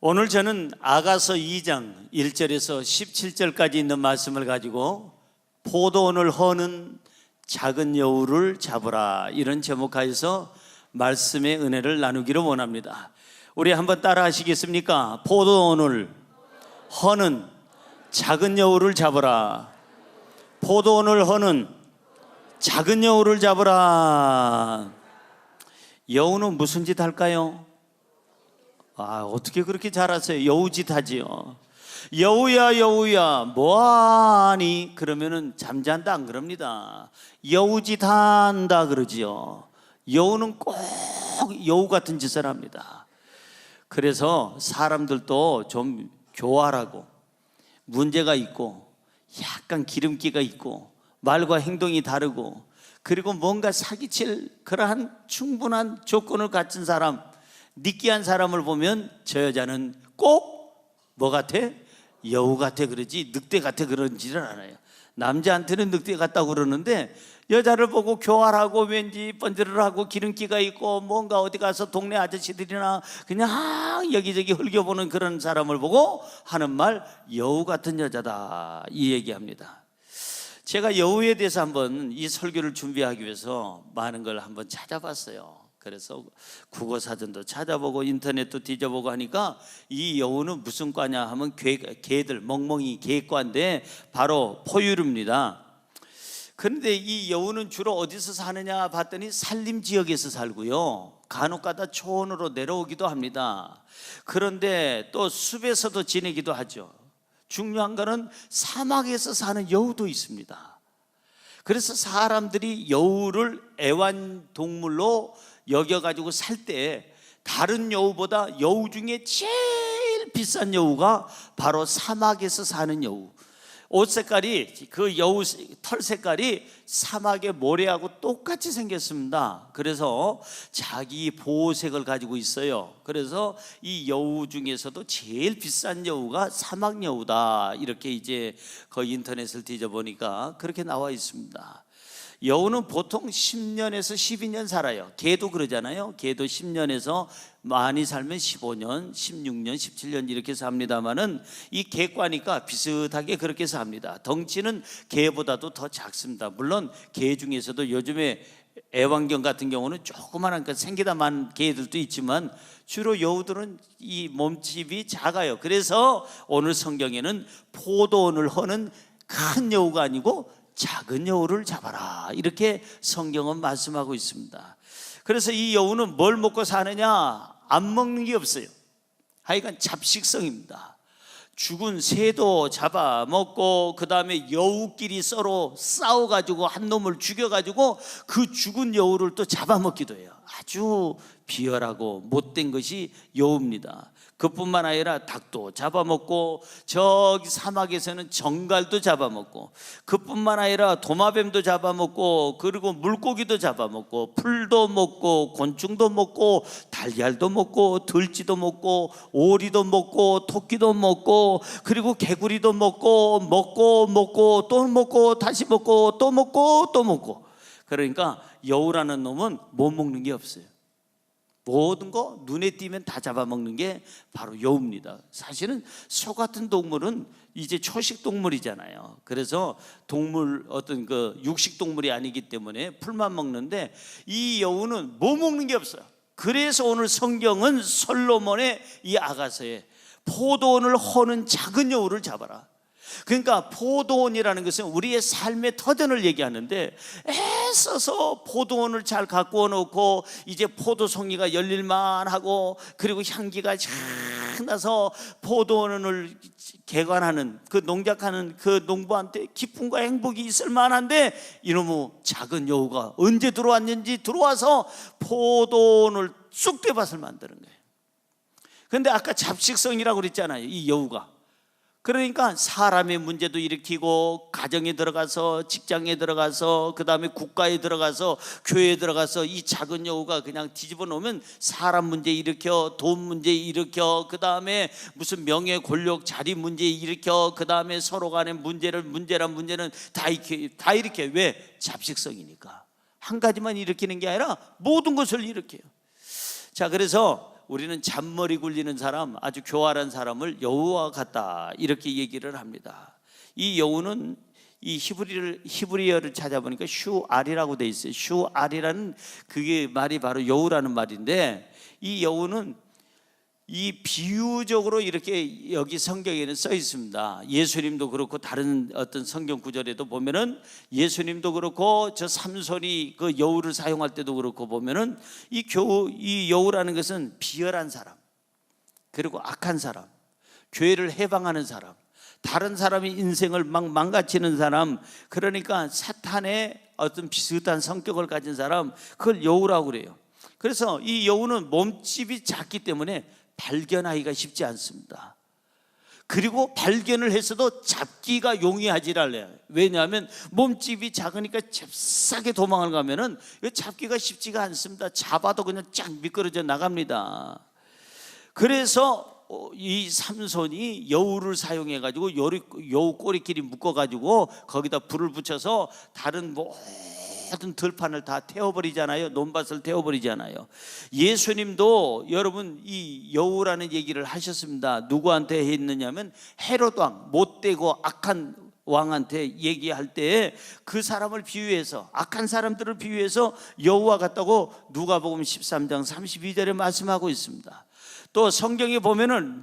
오늘 저는 아가서 2장 1절에서 17절까지 있는 말씀을 가지고 포도원을 허는 작은 여우를 잡으라, 이런 제목하에서 말씀의 은혜를 나누기를 원합니다. 우리 한번 따라 하시겠습니까? 포도원을 허는 작은 여우를 잡으라. 포도원을 허는 작은 여우를 잡으라. 여우는 무슨 짓 할까요? 어떻게 그렇게 잘하세요? 여우짓 하지요. 여우야 여우야 뭐하니? 그러면은 잠잔다 안 그럽니다. 여우짓 한다 그러지요. 여우는 꼭 여우 같은 짓을 합니다. 그래서 사람들도 좀 교활하고 문제가 있고 약간 기름기가 있고 말과 행동이 다르고 그리고 뭔가 사기칠 그러한 충분한 조건을 갖춘 사람, 느끼한 사람을 보면 저 여자는 꼭 뭐 같아? 여우 같아 그러지 늑대 같아 그런지를 않아요. 남자한테는 늑대 같다고 그러는데 여자를 보고 교활하고 왠지 번지르르하고 기름기가 있고 뭔가 어디 가서 동네 아저씨들이나 그냥 여기저기 흘겨보는 그런 사람을 보고 하는 말, 여우 같은 여자다, 이 얘기합니다. 제가 여우에 대해서 한번 이 설교를 준비하기 위해서 많은 걸 한번 찾아봤어요. 그래서 국어사전도 찾아보고 인터넷도 뒤져보고 하니까 이 여우는 무슨 과냐 하면 개들, 멍멍이 개과인데 바로 포유류입니다. 그런데 이 여우는 주로 어디서 사느냐 봤더니 산림 지역에서 살고요, 간혹가다 초원으로 내려오기도 합니다. 그런데 또 숲에서도 지내기도 하죠. 중요한 거는 사막에서 사는 여우도 있습니다. 그래서 사람들이 여우를 애완동물로 여겨가지고 살 때 다른 여우보다 여우 중에 제일 비싼 여우가 바로 사막에서 사는 여우. 옷 색깔이, 그 여우 털 색깔이 사막의 모래하고 똑같이 생겼습니다. 그래서 자기 보호색을 가지고 있어요. 그래서 이 여우 중에서도 제일 비싼 여우가 사막 여우다, 이렇게 이제 거의 인터넷을 뒤져보니까 그렇게 나와 있습니다. 여우는 보통 10년에서 12년 살아요. 개도 그러잖아요. 개도 10년에서 많이 살면 15년, 16년, 17년 이렇게 삽니다만은 이 개과니까 비슷하게 그렇게 삽니다. 덩치는 개보다도 더 작습니다. 물론 개 중에서도 요즘에 애완견 같은 경우는 조그만한 생기다만 개들도 있지만 주로 여우들은 이 몸집이 작아요. 그래서 오늘 성경에는 포도원을 허는 큰 여우가 아니고 작은 여우를 잡아라, 이렇게 성경은 말씀하고 있습니다. 그래서 이 여우는 뭘 먹고 사느냐? 안 먹는 게 없어요. 하여간 잡식성입니다. 죽은 새도 잡아먹고 그 다음에 여우끼리 서로 싸워가지고 한 놈을 죽여가지고 그 죽은 여우를 또 잡아먹기도 해요. 아주 비열하고 못된 것이 여우입니다. 그뿐만 아니라 닭도 잡아먹고 저기 사막에서는 정갈도 잡아먹고 그뿐만 아니라 도마뱀도 잡아먹고 그리고 물고기도 잡아먹고 풀도 먹고 곤충도 먹고 달걀도 먹고 들쥐도 먹고 오리도 먹고 토끼도 먹고 그리고 개구리도 먹고 또 먹고 다시 먹고 또 먹고 또 먹고. 그러니까 여우라는 놈은 못 먹는 게 없어요. 모든 거 눈에 띄면 다 잡아먹는 게 바로 여우입니다. 사실은 소 같은 동물은 이제 초식 동물이잖아요. 그래서 동물 어떤 그 육식 동물이 아니기 때문에 풀만 먹는데 이 여우는 뭐 먹는 게 없어요. 그래서 오늘 성경은 솔로몬의 이 아가서에 포도원을 허는 작은 여우를 잡아라. 그러니까 포도원이라는 것은 우리의 삶의 터전을 얘기하는데 애써서 포도원을 잘 가꾸어 놓고 이제 포도송이가 열릴만 하고 그리고 향기가 쫙 나서 포도원을 개관하는 그 농작하는 그 농부한테 기쁨과 행복이 있을 만한데 이놈의 작은 여우가 언제 들어왔는지 들어와서 포도원을 쑥대밭을 만드는 거예요. 그런데 아까 잡식성이라고 그랬잖아요, 이 여우가. 그러니까 사람의 문제도 일으키고 가정에 들어가서 직장에 들어가서 그 다음에 국가에 들어가서 교회에 들어가서 이 작은 여우가 그냥 뒤집어 놓으면 사람 문제 일으켜, 돈 문제 일으켜, 그 다음에 무슨 명예 권력 자리 문제 일으켜, 그 다음에 서로 간의 문제는 다 일으켜. 왜? 잡식성이니까. 한 가지만 일으키는 게 아니라 모든 것을 일으켜요. 자, 그래서 우리는 잔머리 굴리는 사람, 아주 교활한 사람을 여우와 같다 이렇게 얘기를 합니다. 이 여우는 이 히브리어를 찾아보니까 슈알이라고 돼 있어요. 슈알이라는 그게 말이 바로 여우라는 말인데, 이 여우는 이 비유적으로 이렇게 여기 성경에는 써 있습니다. 예수님도 그렇고 다른 어떤 성경 구절에도 보면은, 예수님도 그렇고 저 삼손이 그 여우를 사용할 때도 그렇고 보면은 이 여우라는 것은 비열한 사람, 그리고 악한 사람, 교회를 해방하는 사람, 다른 사람의 인생을 막 망가뜨리는 사람, 그러니까 사탄의 어떤 비슷한 성격을 가진 사람, 그걸 여우라고 그래요. 그래서 이 여우는 몸집이 작기 때문에 발견하기가 쉽지 않습니다. 그리고 발견을 했어도 잡기가 용이하지 않아요. 왜냐하면 몸집이 작으니까 잽싸게 도망을 가면은 잡기가 쉽지가 않습니다. 잡아도 그냥 쫙 미끄러져 나갑니다. 그래서 이 삼손이 여우를 사용해 가지고 여우 꼬리끼리 묶어 가지고 거기다 불을 붙여서 다른 모든 들판을 다 태워버리잖아요. 논밭을 태워버리잖아요. 예수님도 여러분 이 여우라는 얘기를 하셨습니다. 누구한테 했느냐면 헤롯 왕, 못되고 악한 왕한테 얘기할 때 그 사람을 비유해서, 악한 사람들을 비유해서 여우와 같다고 누가복음 13장 32절에 말씀하고 있습니다. 또 성경에 보면은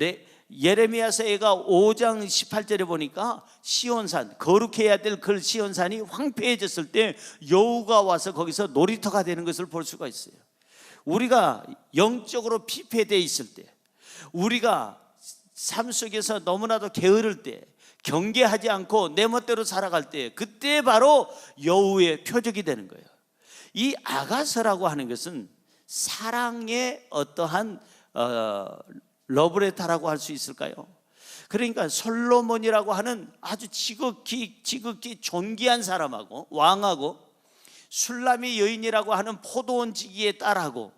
예레미야서가 5장 18절에 보니까 시온산, 거룩해야 될 그 시온산이 황폐해졌을 때 여우가 와서 거기서 놀이터가 되는 것을 볼 수가 있어요. 우리가 영적으로 피폐되어 있을 때, 우리가 삶 속에서 너무나도 게으를 때, 경계하지 않고 내 멋대로 살아갈 때, 그때 바로 여우의 표적이 되는 거예요. 이 아가서라고 하는 것은 사랑의 어떠한 러브레터라고 할 수 있을까요? 그러니까 솔로몬이라고 하는 아주 지극히 존귀한 사람하고, 왕하고, 술람이 여인이라고 하는 포도원지기의 딸하고,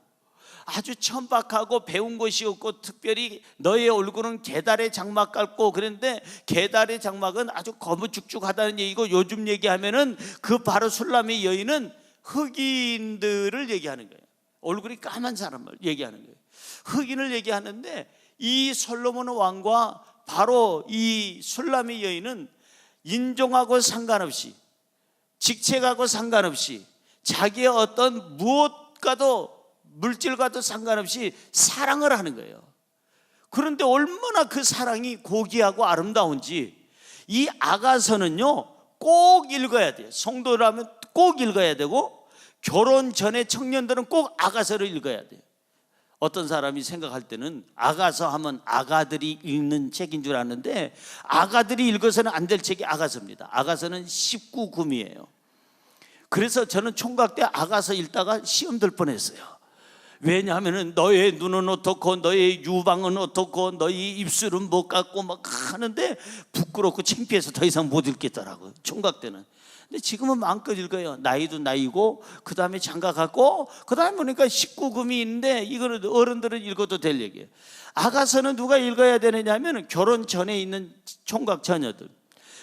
아주 천박하고 배운 것이 없고, 특별히 너의 얼굴은 게달의 장막 같고, 그런데 게달의 장막은 아주 거무죽죽하다는 얘기고, 요즘 얘기하면은 그 바로 술람의 여인은 흑인들을 얘기하는 거예요. 얼굴이 까만 사람을 얘기하는 거예요. 흑인을 얘기하는데, 이 솔로몬 왕과 바로 이 술람의 여인은 인종하고 상관없이, 직책하고 상관없이, 자기의 어떤 무엇과도, 물질과도 상관없이 사랑을 하는 거예요. 그런데 얼마나 그 사랑이 고귀하고 아름다운지 이 아가서는요 꼭 읽어야 돼요. 성도라면 꼭 읽어야 되고, 결혼 전에 청년들은 꼭 아가서를 읽어야 돼요. 어떤 사람이 생각할 때는 아가서 하면 아가들이 읽는 책인 줄 아는데, 아가들이 읽어서는 안 될 책이 아가서입니다. 아가서는 19금이에요. 그래서 저는 총각 때 아가서 읽다가 시험 들 뻔했어요. 왜냐하면 너의 눈은 어떻고, 너의 유방은 어떻고, 너의 입술은 못 갖고 막 하는데 부끄럽고 창피해서 더 이상 못 읽겠더라고요, 총각 때는. 근데 지금은 마음껏 읽어요. 나이도 나이고, 그 다음에 장가 갖고, 그 다음에 보니까 19금이 있는데, 이거는 어른들은 읽어도 될 얘기예요. 아가서는 누가 읽어야 되느냐 하면 결혼 전에 있는 총각 처녀들,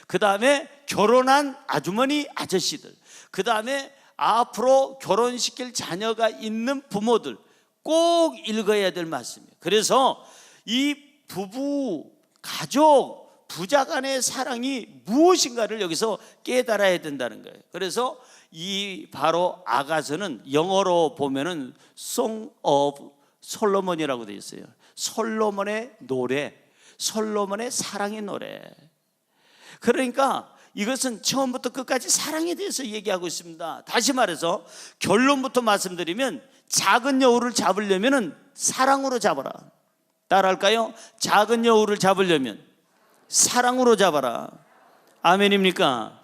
그 다음에 결혼한 아주머니 아저씨들, 그 다음에 앞으로 결혼시킬 자녀가 있는 부모들, 꼭 읽어야 될 말씀이에요. 그래서 이 부부, 가족, 부자 간의 사랑이 무엇인가를 여기서 깨달아야 된다는 거예요. 그래서 이 바로 아가서는 영어로 보면은 Song of 솔로몬이라고 되어 있어요. 솔로몬의 노래, 솔로몬의 사랑의 노래. 그러니까 이것은 처음부터 끝까지 사랑에 대해서 얘기하고 있습니다. 다시 말해서 결론부터 말씀드리면, 작은 여우를 잡으려면 사랑으로 잡아라. 따라할까요? 작은 여우를 잡으려면 사랑으로 잡아라. 아멘입니까?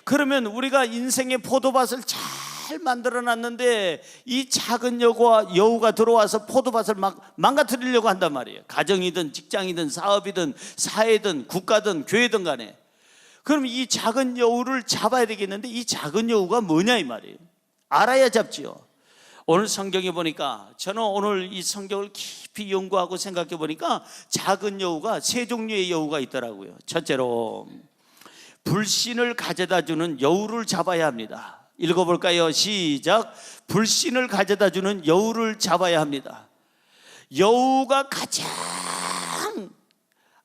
그러면 우리가 인생의 포도밭을 잘 만들어 놨는데 이 작은 여우가 들어와서 포도밭을 막 망가뜨리려고 한단 말이에요. 가정이든 직장이든 사업이든 사회든 국가든 교회든 간에. 그럼 이 작은 여우를 잡아야 되겠는데, 이 작은 여우가 뭐냐 이 말이에요. 알아야 잡지요. 오늘 성경에 보니까, 저는 오늘 이 성경을 깊이 연구하고 생각해 보니까 작은 여우가 세 종류의 여우가 있더라고요. 첫째로, 불신을 가져다 주는 여우를 잡아야 합니다. 읽어볼까요? 시작. 불신을 가져다 주는 여우를 잡아야 합니다. 여우가 가장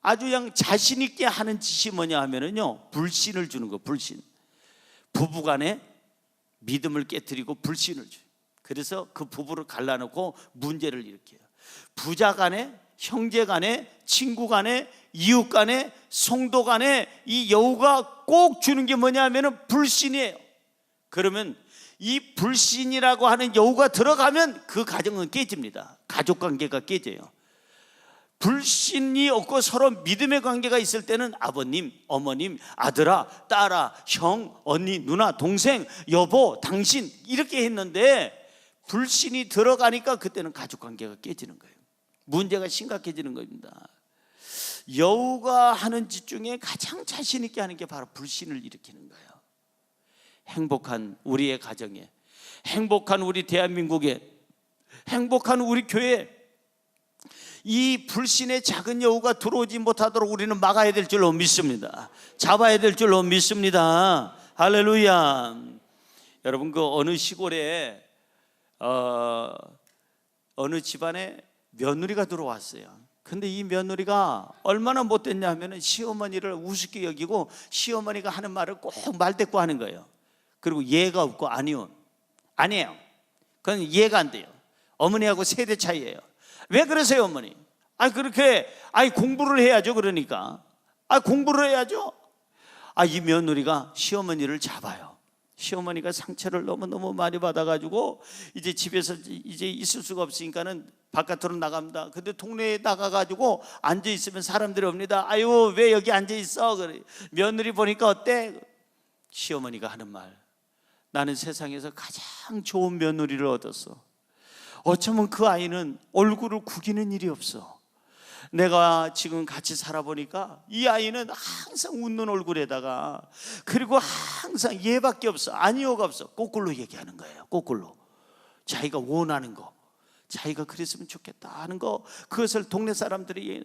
아주 그냥 자신 있게 하는 짓이 뭐냐 하면은요, 불신을 주는 거. 불신. 부부간에 믿음을 깨뜨리고 불신을 줘요. 그래서 그 부부를 갈라놓고 문제를 일으켜요. 부자 간에, 형제 간에, 친구 간에, 이웃 간에, 성도 간에 이 여우가 꼭 주는 게 뭐냐 하면은 불신이에요. 그러면 이 불신이라고 하는 여우가 들어가면 그 가정은 깨집니다. 가족 관계가 깨져요. 불신이 없고 서로 믿음의 관계가 있을 때는 아버님, 어머님, 아들아, 딸아, 형, 언니, 누나, 동생, 여보, 당신 이렇게 했는데 불신이 들어가니까 그때는 가족 관계가 깨지는 거예요. 문제가 심각해지는 겁니다. 여우가 하는 짓 중에 가장 자신 있게 하는 게 바로 불신을 일으키는 거예요. 행복한 우리의 가정에, 행복한 우리 대한민국에, 행복한 우리 교회에 이 불신의 작은 여우가 들어오지 못하도록 우리는 막아야 될 줄로 믿습니다. 잡아야 될 줄로 믿습니다. 할렐루야. 여러분, 그 어느 시골에 어느 집안에 며느리가 들어왔어요. 근데 이 며느리가 얼마나 못됐냐 하면 시어머니를 우습게 여기고 시어머니가 하는 말을 꼭 말대꾸 하는 거예요. 그리고 이해가 없고 아니에요. 그건 이해가 안 돼요. 어머니하고 세대 차이예요. 왜 그러세요, 어머니? 그렇게 공부를 해야죠. 그러니까 공부를 해야죠. 이 며느리가 시어머니를 잡아요. 시어머니가 상처를 너무너무 많이 받아가지고 이제 집에서 이제 있을 수가 없으니까는 바깥으로 나갑니다. 근데 동네에 나가가지고 앉아있으면 사람들이 옵니다. 아유, 왜 여기 앉아있어? 그래. 며느리 보니까 어때? 시어머니가 하는 말, 나는 세상에서 가장 좋은 며느리를 얻었어. 어쩌면 그 아이는 얼굴을 구기는 일이 없어. 내가 지금 같이 살아보니까 이 아이는 항상 웃는 얼굴에다가, 그리고 항상 얘밖에 없어, 아니요가 없어. 거꾸로 얘기하는 거예요. 거꾸로 자기가 원하는 거, 자기가 그랬으면 좋겠다 하는 거, 그것을 동네 사람들이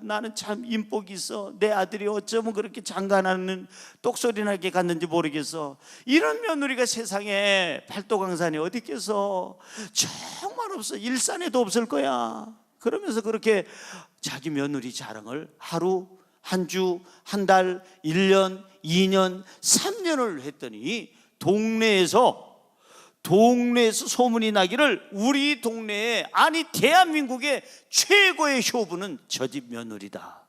나는 참 인복이 있어, 내 아들이 어쩌면 그렇게 장가나는 똑소리 나게 갔는지 모르겠어. 이런 며느리가 세상에 팔도강산에 어디 있겠어. 정말 없어. 일산에도 없을 거야. 그러면서 그렇게 자기 며느리 자랑을 하루, 한 주, 한 달, 1년, 2년, 3년을 했더니 동네에서 소문이 나기를, 우리 동네에, 아니 대한민국의 최고의 효부는 저 집 며느리다.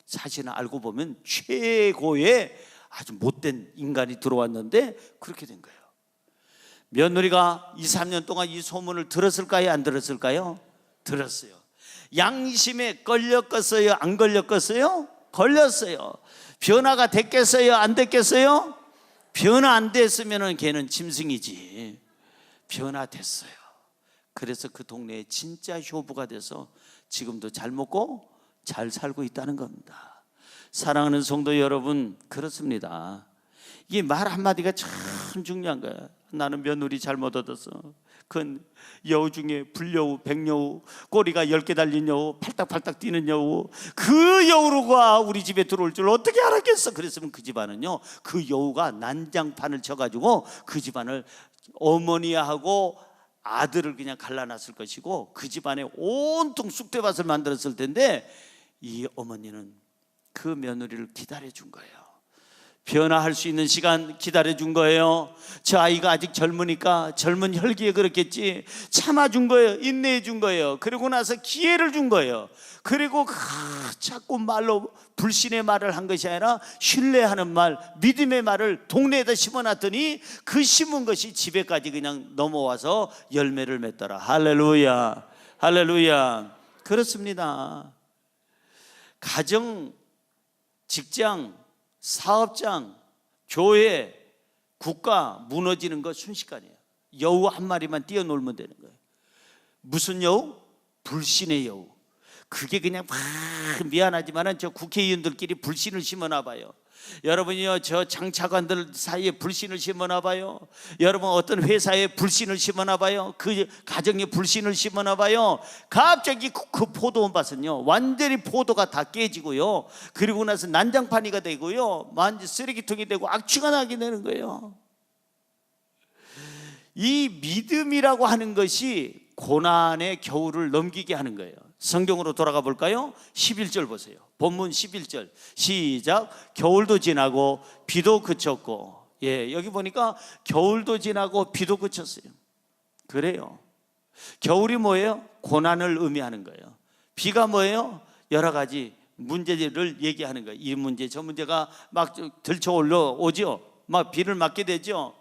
사실은 알고 보면 최고의 아주 못된 인간이 들어왔는데 그렇게 된 거예요. 며느리가 2, 3년 동안 이 소문을 들었을까요? 안 들었을까요? 들었어요. 양심에 걸렸겠어요? 안 걸렸겠어요? 걸렸어요. 변화가 됐겠어요? 안 됐겠어요? 변화 안 됐으면 걔는 짐승이지. 변화됐어요. 그래서 그 동네에 진짜 효부가 돼서 지금도 잘 먹고 잘 살고 있다는 겁니다. 사랑하는 성도 여러분, 그렇습니다. 이 말 한마디가 참 중요한 거야. 나는 며느리 잘못 얻었어. 그건 여우 중에 불여우, 백여우, 꼬리가 10개 달린 여우, 팔딱팔딱 뛰는 여우, 그 여우가 우리 집에 들어올 줄 어떻게 알았겠어. 그랬으면 그 집안은요, 그 여우가 난장판을 쳐가지고 그 집안을, 어머니하고 아들을 그냥 갈라놨을 것이고 그 집안에 온통 쑥대밭을 만들었을 텐데, 이 어머니는 그 며느리를 기다려준 거예요. 변화할 수 있는 시간 기다려준 거예요. 저 아이가 아직 젊으니까 젊은 혈기에 그렇겠지, 참아준 거예요. 인내해준 거예요. 그리고 나서 기회를 준 거예요. 그리고 자꾸 말로 불신의 말을 한 것이 아니라 신뢰하는 말, 믿음의 말을 동네에다 심어놨더니 그 심은 것이 집에까지 그냥 넘어와서 열매를 맺더라. 할렐루야, 할렐루야. 그렇습니다. 가정, 직장, 사업장, 교회, 국가 무너지는 거 순식간이에요. 여우 한 마리만 뛰어놀면 되는 거예요. 무슨 여우? 불신의 여우. 그게 그냥 막, 미안하지만 저 국회의원들끼리 불신을 심어놔 봐요. 여러분이요, 저 장차관들 사이에 불신을 심어놔 봐요. 여러분 어떤 회사에 불신을 심어놔 봐요. 그 가정에 불신을 심어놔 봐요. 갑자기 그 포도원밭은요, 완전히 포도가 다 깨지고요, 그리고 나서 난장판이가 되고요, 완전 쓰레기통이 되고 악취가 나게 되는 거예요. 이 믿음이라고 하는 것이 고난의 겨울을 넘기게 하는 거예요. 성경으로 돌아가 볼까요? 11절 보세요. 본문 11절 시작. 겨울도 지나고 비도 그쳤고, 여기 보니까 겨울도 지나고 비도 그쳤어요. 그래요. 겨울이 뭐예요? 고난을 의미하는 거예요. 비가 뭐예요? 여러 가지 문제를 얘기하는 거예요. 이 문제 저 문제가 막 들쳐 올라오죠. 막 비를 맞게 되죠.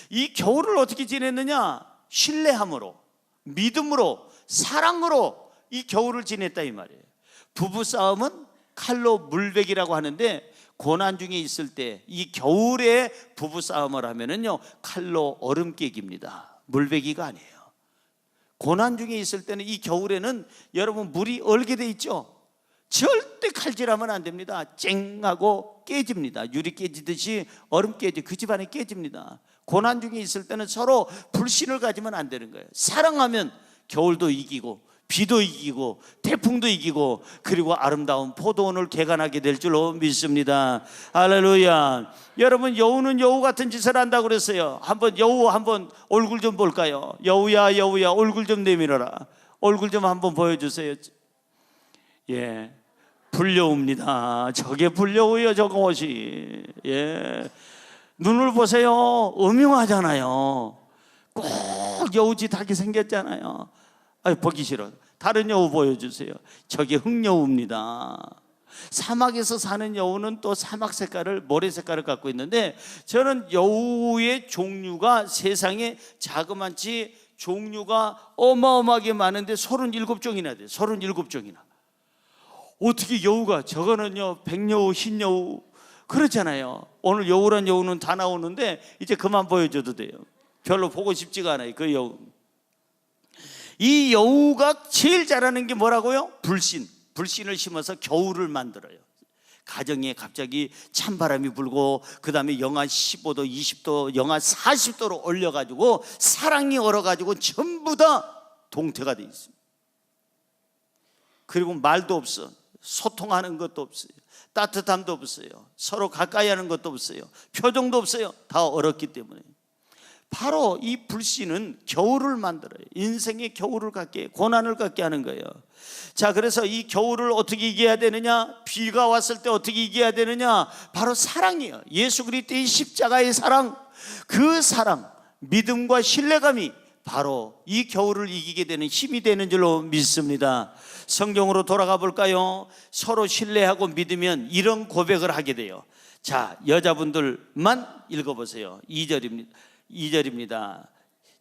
이 겨울을 어떻게 지냈느냐? 신뢰함으로, 믿음으로, 사랑으로 이 겨울을 지냈다 이 말이에요. 부부싸움은 칼로 물베기라고 하는데, 고난 중에 있을 때 이 겨울에 부부싸움을 하면은요, 칼로 얼음 깨기입니다. 물베기가 아니에요. 고난 중에 있을 때는, 이 겨울에는 여러분 물이 얼게 돼 있죠. 절대 칼질하면 안 됩니다. 쨍하고 깨집니다. 유리 깨지듯이 얼음 깨지, 그 집안에 깨집니다. 고난 중에 있을 때는 서로 불신을 가지면 안 되는 거예요. 사랑하면 겨울도 이기고 비도 이기고 태풍도 이기고, 그리고 아름다운 포도원을 개간하게 될 줄로 믿습니다. 할렐루야. 여러분, 여우는 여우 같은 짓을 한다고 그랬어요. 한번 여우 한번 얼굴 좀 볼까요? 여우야 여우야 얼굴 좀 내밀어라. 얼굴 좀 한번 보여주세요. 불여우입니다. 저게 불여우예요, 저것이. 눈을 보세요. 음흉하잖아요. 꼭 여우짓하게 생겼잖아요. 보기 싫어. 다른 여우 보여주세요. 저게 흑여우입니다. 사막에서 사는 여우는 또 사막 색깔을, 모래 색깔을 갖고 있는데, 저는 여우의 종류가 세상에 자그만치 종류가 어마어마하게 많은데 37종이나 돼요. 37종이나. 어떻게 여우가, 저거는요 백여우, 흰여우 그렇잖아요. 오늘 여우란 여우는 다 나오는데 이제 그만 보여줘도 돼요. 별로 보고 싶지가 않아요, 그 여우. 이 여우가 제일 잘하는 게 뭐라고요? 불신을 심어서 겨울을 만들어요. 가정에 갑자기 찬바람이 불고, 그 다음에 영하 15도, 20도, 영하 40도로 올려가지고 사랑이 얼어가지고 전부 다 동태가 돼 있습니다. 그리고 말도 없어. 소통하는 것도 없어요. 따뜻함도 없어요. 서로 가까이 하는 것도 없어요. 표정도 없어요. 다 얼었기 때문에. 바로 이 불신은 겨울을 만들어요. 인생의 겨울을 갖게, 고난을 갖게 하는 거예요. 자, 그래서 이 겨울을 어떻게 이겨야 되느냐? 비가 왔을 때 어떻게 이겨야 되느냐? 바로 사랑이에요. 예수 그리스도의 십자가의 사랑, 그 사랑, 믿음과 신뢰감이 바로 이 겨울을 이기게 되는 힘이 되는 줄로 믿습니다. 성경으로 돌아가 볼까요? 서로 신뢰하고 믿으면 이런 고백을 하게 돼요. 자, 여자분들만 읽어보세요. 2절입니다.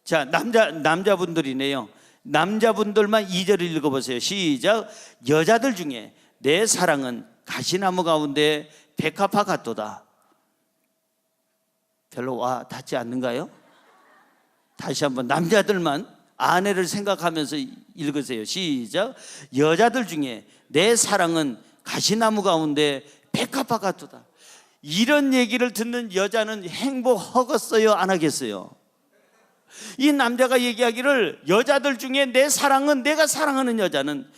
자, 남자분들이네요. 남자분들만 2절을 읽어보세요. 시작. 여자들 중에 내 사랑은 가시나무 가운데 백합화 같도다. 별로 와 닿지 않는가요? 다시 한번 남자들만 아내를 생각하면서 읽으세요. 시작. 여자들 중에 내 사랑은 가시나무 가운데 백합화 같도다. 이런 얘기를 듣는 여자는 행복하겠어요, 안 하겠어요? 이 남자가 얘기하기를, 여자들 중에 내 사랑은, 내가 사랑하는 여자는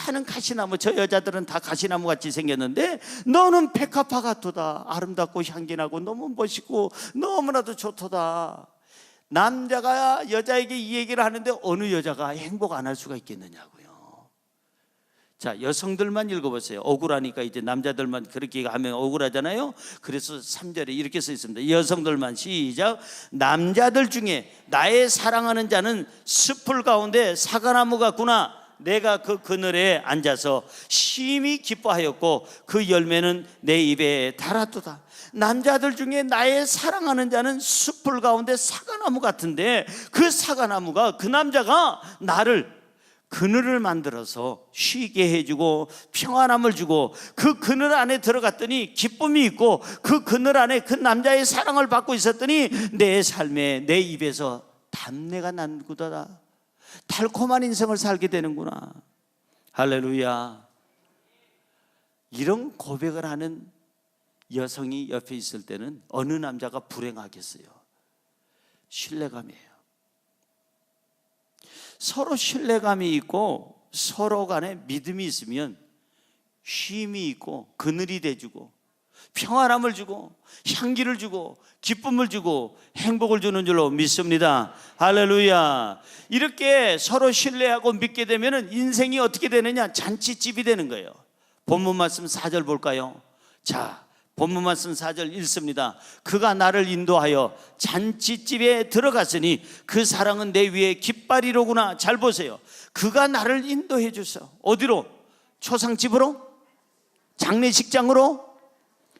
많은 가시나무, 저 여자들은 다 가시나무 같이 생겼는데 너는 백합화 같도다. 아름답고 향기나고 너무 멋있고 너무나도 좋도다. 남자가 여자에게 이 얘기를 하는데 어느 여자가 행복 안 할 수가 있겠느냐고요. 자, 여성들만 읽어보세요. 억울하니까 이제 남자들만 그렇게 하면 억울하잖아요. 그래서 3절에 이렇게 써 있습니다. 여성들만, 시작. 남자들 중에 나의 사랑하는 자는 숲풀 가운데 사과나무 같구나. 내가 그 그늘에 앉아서 심히 기뻐하였고 그 열매는 내 입에 달았도다. 남자들 중에 나의 사랑하는 자는 숲풀 가운데 사과나무 같은데, 그 사과나무가, 그 남자가 나를, 그늘을 만들어서 쉬게 해주고 평안함을 주고, 그 그늘 안에 들어갔더니 기쁨이 있고, 그 그늘 안에 그 남자의 사랑을 받고 있었더니 내 삶에, 내 입에서 담내가 난구다. 달콤한 인생을 살게 되는구나. 할렐루야. 이런 고백을 하는 여성이 옆에 있을 때는 어느 남자가 불행하겠어요? 신뢰감이에요. 서로 신뢰감이 있고 서로 간에 믿음이 있으면 쉼이 있고 그늘이 돼주고, 평안함을 주고 향기를 주고 기쁨을 주고 행복을 주는 줄로 믿습니다. 할렐루야. 이렇게 서로 신뢰하고 믿게 되면 인생이 어떻게 되느냐? 잔치집이 되는 거예요. 본문 말씀 4절 볼까요? 자, 본문 말씀 4절 읽습니다. 그가 나를 인도하여 잔치집에 들어갔으니 그 사랑은 내 위에 깃발이로구나. 잘 보세요. 그가 나를 인도해 주소. 어디로? 초상집으로? 장례식장으로?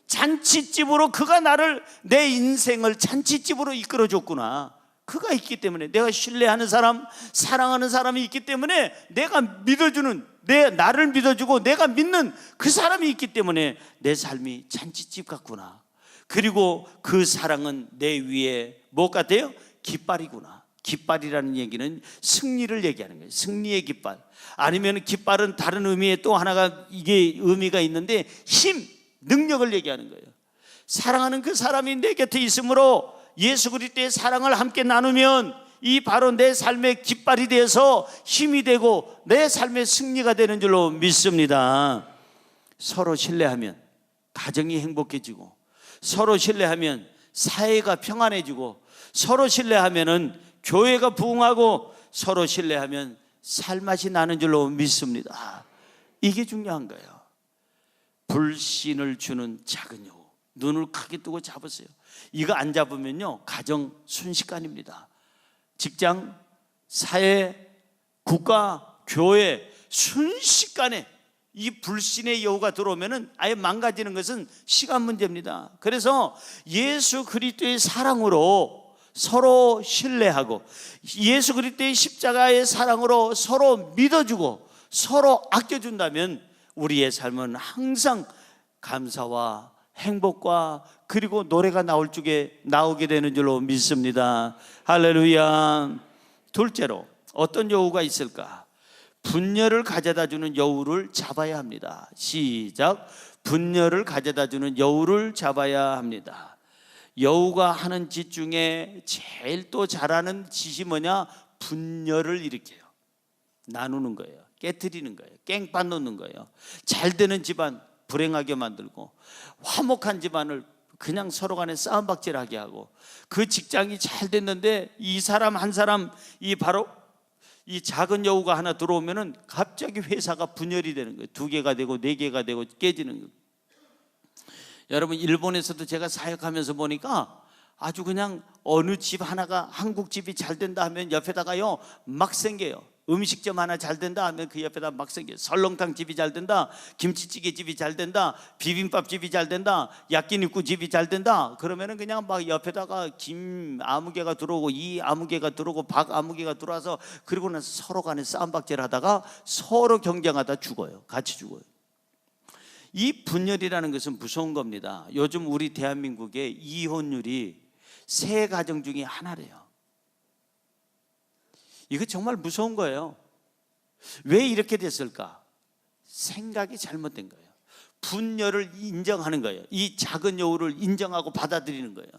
잔치집으로. 그가 나를, 내 인생을 잔치집으로 이끌어 줬구나. 그가 있기 때문에, 내가 신뢰하는 사람, 사랑하는 사람이 있기 때문에, 내가 믿어주는, 나를 믿어주고 내가 믿는 그 사람이 있기 때문에 내 삶이 잔치집 같구나. 그리고 그 사랑은 내 위에 뭐 같아요? 깃발이구나. 깃발이라는 얘기는 승리를 얘기하는 거예요. 승리의 깃발. 아니면 깃발은 다른 의미에 또 하나가, 이게 의미가 있는데, 힘, 능력을 얘기하는 거예요. 사랑하는 그 사람이 내 곁에 있으므로 예수 그리스도의 사랑을 함께 나누면 이 바로 내 삶의 깃발이 되어서 힘이 되고 내 삶의 승리가 되는 줄로 믿습니다. 서로 신뢰하면 가정이 행복해지고, 서로 신뢰하면 사회가 평안해지고, 서로 신뢰하면은 교회가 부흥하고, 서로 신뢰하면 살맛이 나는 줄로 믿습니다. 이게 중요한 거예요. 불신을 주는 작은 여우, 눈을 크게 뜨고 잡으세요. 이거 안 잡으면요, 가정 순식간입니다. 직장, 사회, 국가, 교회, 순식간에 이 불신의 여우가 들어오면은 아예 망가지는 것은 시간 문제입니다. 그래서 예수 그리스도의 사랑으로 서로 신뢰하고, 예수 그리스도의 십자가의 사랑으로 서로 믿어주고 서로 아껴준다면 우리의 삶은 항상 감사와 행복과 그리고 노래가 나오게 되는 줄로 믿습니다. 할렐루야. 둘째로 어떤 여우가 있을까? 분열을 가져다주는 여우를 잡아야 합니다. 시작. 분열을 가져다주는 여우를 잡아야 합니다. 여우가 하는 짓 중에 제일 또 잘하는 짓이 뭐냐? 분열을 일으켜요. 나누는 거예요. 깨트리는 거예요. 깽판 놓는 거예요. 잘 되는 집안 불행하게 만들고, 화목한 집안을 그냥 서로 간에 싸움박질하게 하고, 그 직장이 잘 됐는데 이 사람 한 사람, 이 바로 이 작은 여우가 하나 들어오면은 갑자기 회사가 분열이 되는 거예요. 2개가 되고 4개가 되고 깨지는 거예요. 여러분, 일본에서도 제가 사역하면서 보니까 아주 그냥 어느 집 하나가, 한국 집이 잘 된다 하면 옆에다가요 막 생겨요. 음식점 하나 잘 된다 하면 그 옆에다 막 생겨요. 설렁탕 집이 잘 된다, 김치찌개 집이 잘 된다, 비빔밥 집이 잘 된다, 야끼니쿠 집이 잘 된다. 그러면은 그냥 막 옆에다가 김 아무개가 들어오고 이 아무개가 들어오고 박 아무개가 들어와서, 그리고 나서 서로 간에 싸움박질 하다가 서로 경쟁하다 죽어요. 같이 죽어요. 이 분열이라는 것은 무서운 겁니다. 요즘 우리 대한민국의 이혼율이 3가정 중에 하나래요. 이거 정말 무서운 거예요. 왜 이렇게 됐을까? 생각이 잘못된 거예요. 분열을 인정하는 거예요. 이 작은 여우를 인정하고 받아들이는 거예요.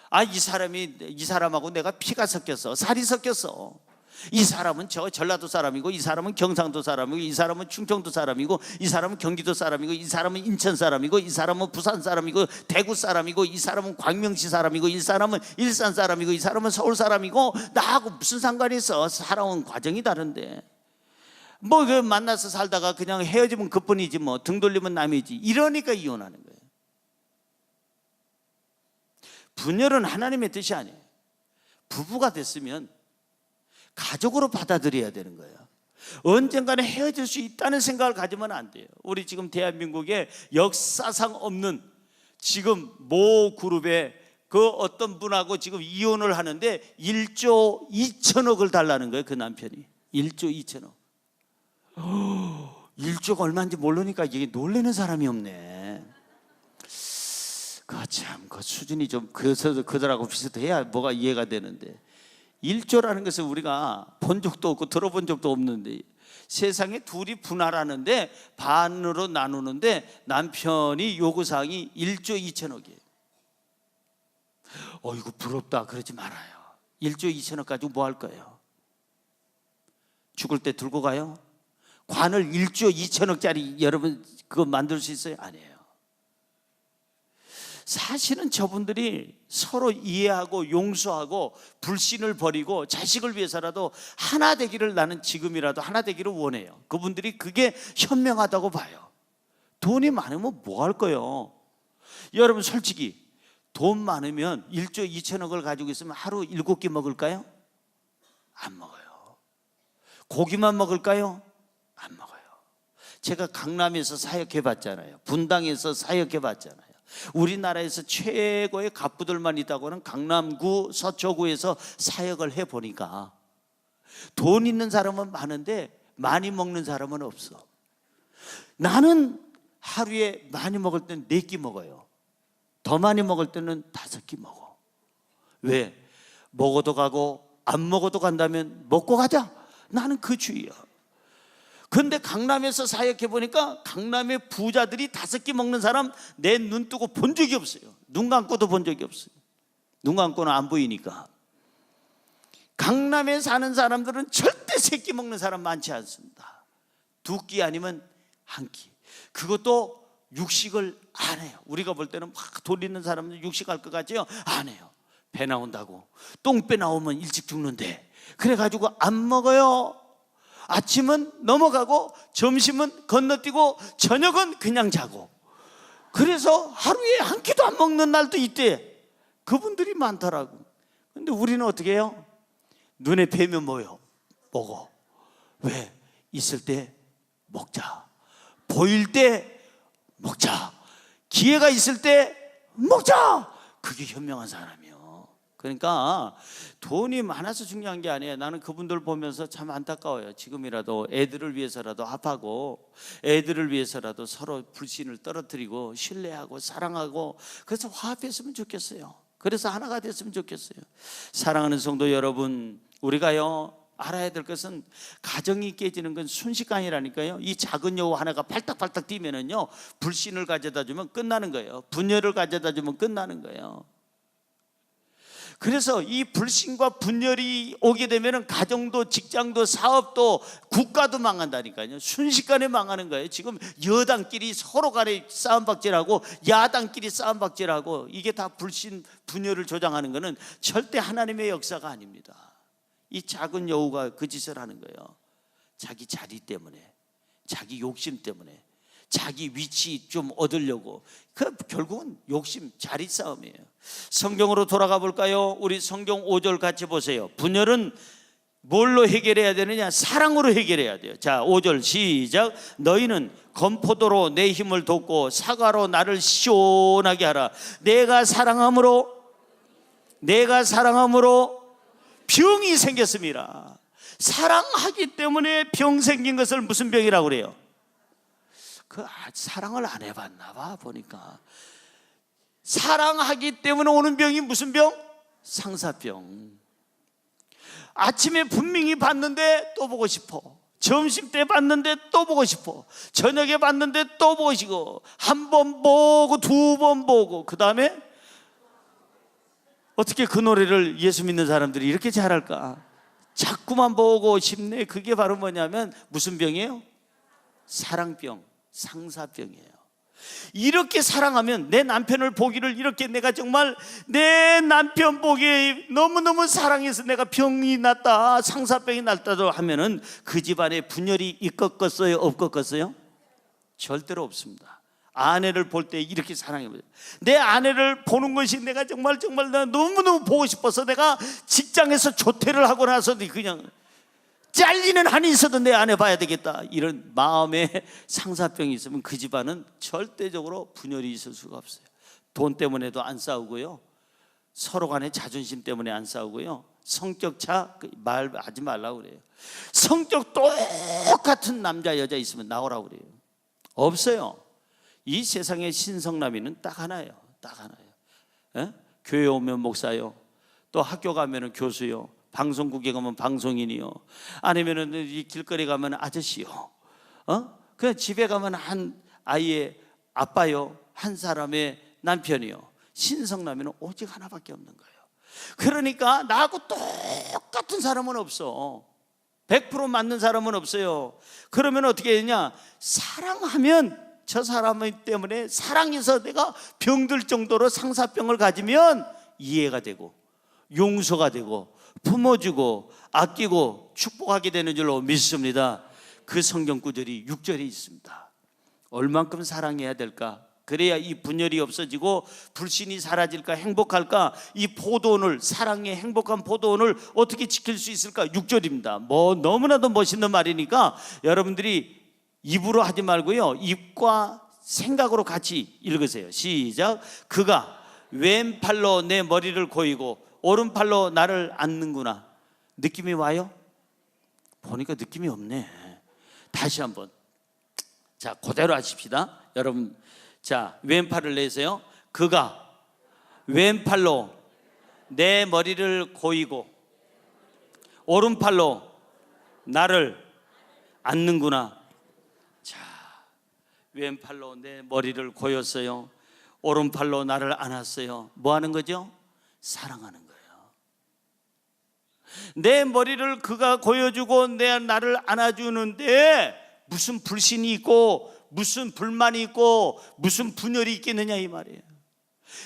아, 이 사람하고 내가 피가 섞였어, 살이 섞였어. 이 사람은 저 전라도 사람이고, 이 사람은 경상도 사람이고, 이 사람은 충청도 사람이고, 이 사람은 경기도 사람이고, 이 사람은 인천 사람이고, 이 사람은 부산 사람이고, 대구 사람이고, 이 사람은 광명시 사람이고, 이 사람은 일산 사람이고, 이 사람은 서울 사람이고, 나하고 무슨 상관이 있어? 살아온 과정이 다른데 뭐 그 만나서 살다가 그냥 헤어지면 그뿐이지, 뭐 등 돌리면 남이지, 이러니까 이혼하는 거예요. 분열은 하나님의 뜻이 아니에요. 부부가 됐으면 가족으로 받아들여야 되는 거예요. 언젠가는 헤어질 수 있다는 생각을 가지면 안 돼요. 우리 지금 대한민국에 역사상 없는 지금 모 그룹의 그 어떤 분하고 지금 이혼을 하는데 1조 2천억을 달라는 거예요. 그 남편이 1조 2천억. 1조가 얼마인지 모르니까 이게 놀라는 사람이 없네. 그 수준이 좀 그들하고 비슷해야 뭐가 이해가 되는데, 1조라는 것은 우리가 본 적도 없고 들어본 적도 없는데, 세상에 둘이 분할하는데 반으로 나누는데 남편이 요구사항이 1조 2천억이에요. 이거 부럽다 그러지 말아요. 1조 2천억 가지고 뭐 할 거예요? 죽을 때 들고 가요? 관을 1조 2천억짜리 여러분 그거 만들 수 있어요? 아니에요. 사실은 저분들이 서로 이해하고 용서하고 불신을 버리고 자식을 위해서라도 하나 되기를, 나는 지금이라도 하나 되기를 원해요. 그분들이 그게 현명하다고 봐요. 돈이 많으면 뭐 할 거예요? 여러분 솔직히 돈 많으면 1조 2천억을 가지고 있으면 하루 7끼 먹을까요? 안 먹어요. 고기만 먹을까요? 안 먹어요. 제가 강남에서 사역해 봤잖아요. 분당에서 사역해 봤잖아요. 우리나라에서 최고의 갑부들만 있다고 하는 강남구 서초구에서 사역을 해 보니까 돈 있는 사람은 많은데 많이 먹는 사람은 없어. 나는 하루에 많이 먹을 때는 4끼 먹어요. 더 많이 먹을 때는 5끼 먹어. 왜? 먹어도 가고 안 먹어도 간다면 먹고 가자. 나는 그 주의야. 근데 강남에서 사역해 보니까 강남의 부자들이 5끼 먹는 사람 내 눈 뜨고 본 적이 없어요. 눈 감고도 본 적이 없어요. 눈 감고는 안 보이니까. 강남에 사는 사람들은 절대 3끼 먹는 사람 많지 않습니다. 2끼 아니면 1끼. 그것도 육식을 안 해요. 우리가 볼 때는 막 돌리는 사람들 육식할 것 같지요? 안 해요. 배 나온다고. 똥배 나오면 일찍 죽는데 그래가지고 안 먹어요. 아침은 넘어가고 점심은 건너뛰고 저녁은 그냥 자고. 그래서 하루에 1끼도 안 먹는 날도 있대. 그분들이 많더라고. 근데 우리는 어떻게 해요? 눈에 뵈면 뭐요? 먹어. 왜? 있을 때 먹자. 보일 때 먹자. 기회가 있을 때 먹자. 그게 현명한 사람이에요. 그러니까 돈이 많아서 중요한 게 아니에요. 나는 그분들 보면서 참 안타까워요. 지금이라도 애들을 위해서라도 합하고 애들을 위해서라도 서로 불신을 떨어뜨리고 신뢰하고 사랑하고 그래서 화합했으면 좋겠어요. 그래서 하나가 됐으면 좋겠어요. 사랑하는 성도 여러분, 우리가요 알아야 될 것은 가정이 깨지는 건 순식간이라니까요. 이 작은 여우 하나가 팔딱팔딱 뛰면은요 불신을 가져다 주면 끝나는 거예요. 분열을 가져다 주면 끝나는 거예요. 그래서 이 불신과 분열이 오게 되면 가정도 직장도 사업도 국가도 망한다니까요. 순식간에 망하는 거예요. 지금 여당끼리 서로 간에 싸움박질하고 야당끼리 싸움박질하고 이게 다 불신 분열을 조장하는 것은 절대 하나님의 역사가 아닙니다. 이 작은 여우가 그 짓을 하는 거예요. 자기 자리 때문에, 자기 욕심 때문에, 자기 위치 좀 얻으려고. 그 결국은 욕심, 자리 싸움이에요. 성경으로 돌아가 볼까요? 우리 성경 5절 같이 보세요. 분열은 뭘로 해결해야 되느냐? 사랑으로 해결해야 돼요. 자, 5절 시작. 너희는 건포도로 내 힘을 돋고 사과로 나를 시원하게 하라. 내가 사랑함으로 병이 생겼습니다. 사랑하기 때문에 병 생긴 것을 무슨 병이라고 그래요? 그 사랑을 안 해봤나 봐. 보니까 사랑하기 때문에 오는 병이 무슨 병? 상사병. 아침에 분명히 봤는데 또 보고 싶어. 점심 때 봤는데 또 보고 싶어. 저녁에 봤는데 또 보고 싶고, 한 번 보고 2번 보고, 그 다음에 어떻게 그 노래를 예수 믿는 사람들이 이렇게 잘할까? 자꾸만 보고 싶네. 그게 바로 뭐냐면 무슨 병이에요? 사랑병, 상사병이에요. 이렇게 사랑하면 내 남편을 보기를 이렇게 내가 정말 내 남편 보기 너무너무 사랑해서 내가 병이 났다, 상사병이 났다도 하면은 그 집안에 분열이 있겠어요? 없겠어요? 절대로 없습니다. 아내를 볼 때 이렇게 사랑해보세요. 내 아내를 보는 것이 내가 정말 너무너무 보고 싶어서 내가 직장에서 조퇴를 하고 나서 그냥 잘리는 한이 있어도 내 아내 봐야 되겠다, 이런 마음에 상사병이 있으면 그 집안은 절대적으로 분열이 있을 수가 없어요. 돈 때문에도 안 싸우고요, 서로 간에 자존심 때문에 안 싸우고요, 성격 차 말하지 말라고 그래요. 성격 똑같은 남자 여자 있으면 나오라고 그래요. 없어요. 이 세상에 신성남이는 딱 하나예요. 딱 하나예요. 에? 교회 오면 목사요, 또 학교 가면 교수요, 방송국에 가면 방송인이요, 아니면은 이 길거리 가면 아저씨요, 그냥 집에 가면 한 아이의 아빠요, 한 사람의 남편이요. 신성남이는 오직 하나밖에 없는 거예요. 그러니까 나하고 똑같은 사람은 없어. 100% 맞는 사람은 없어요. 그러면 어떻게 되냐? 사랑하면 저 사람 때문에 사랑해서 내가 병들 정도로 상사병을 가지면 이해가 되고 용서가 되고 품어주고 아끼고 축복하게 되는 줄로 믿습니다. 그 성경 구절이 6절에 있습니다. 얼만큼 사랑해야 될까? 그래야 이 분열이 없어지고 불신이 사라질까? 행복할까? 이 포도원을, 사랑의 행복한 포도원을 어떻게 지킬 수 있을까? 6절입니다. 뭐 너무나도 멋있는 말이니까 여러분들이 입으로 하지 말고요, 입과 생각으로 같이 읽으세요. 시작. 그가 왼팔로 내 머리를 고이고 오른팔로 나를 안는구나. 느낌이 와요? 보니까 느낌이 없네. 다시 한번. 자, 그대로 하십시다. 여러분, 자, 왼팔을 내세요. 그가 왼팔로 내 머리를 고이고 오른팔로 나를 안는구나. 자, 왼팔로 내 머리를 고였어요. 오른팔로 나를 안았어요. 뭐 하는 거죠? 사랑하는 거예요. 내 머리를 그가 고여주고 나를 안아주는데 무슨 불신이 있고 무슨 불만이 있고 무슨 분열이 있겠느냐 이 말이에요.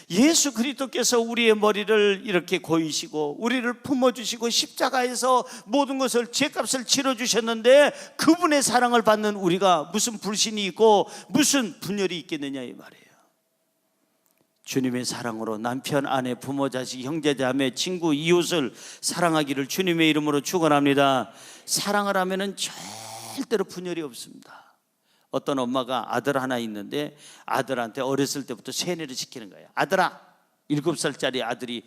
예수 그리스도께서 우리의 머리를 이렇게 고이시고 우리를 품어주시고 십자가에서 모든 것을 죄값을 치러주셨는데 그분의 사랑을 받는 우리가 무슨 불신이 있고 무슨 분열이 있겠느냐 이 말이에요. 주님의 사랑으로 남편, 아내, 부모, 자식, 형제, 자매, 친구, 이웃을 사랑하기를 주님의 이름으로 축원합니다. 사랑을 하면은 절대로 분열이 없습니다. 어떤 엄마가 아들 하나 있는데 아들한테 어렸을 때부터 세뇌를 시키는 거예요. 아들아, 7살짜리 아들이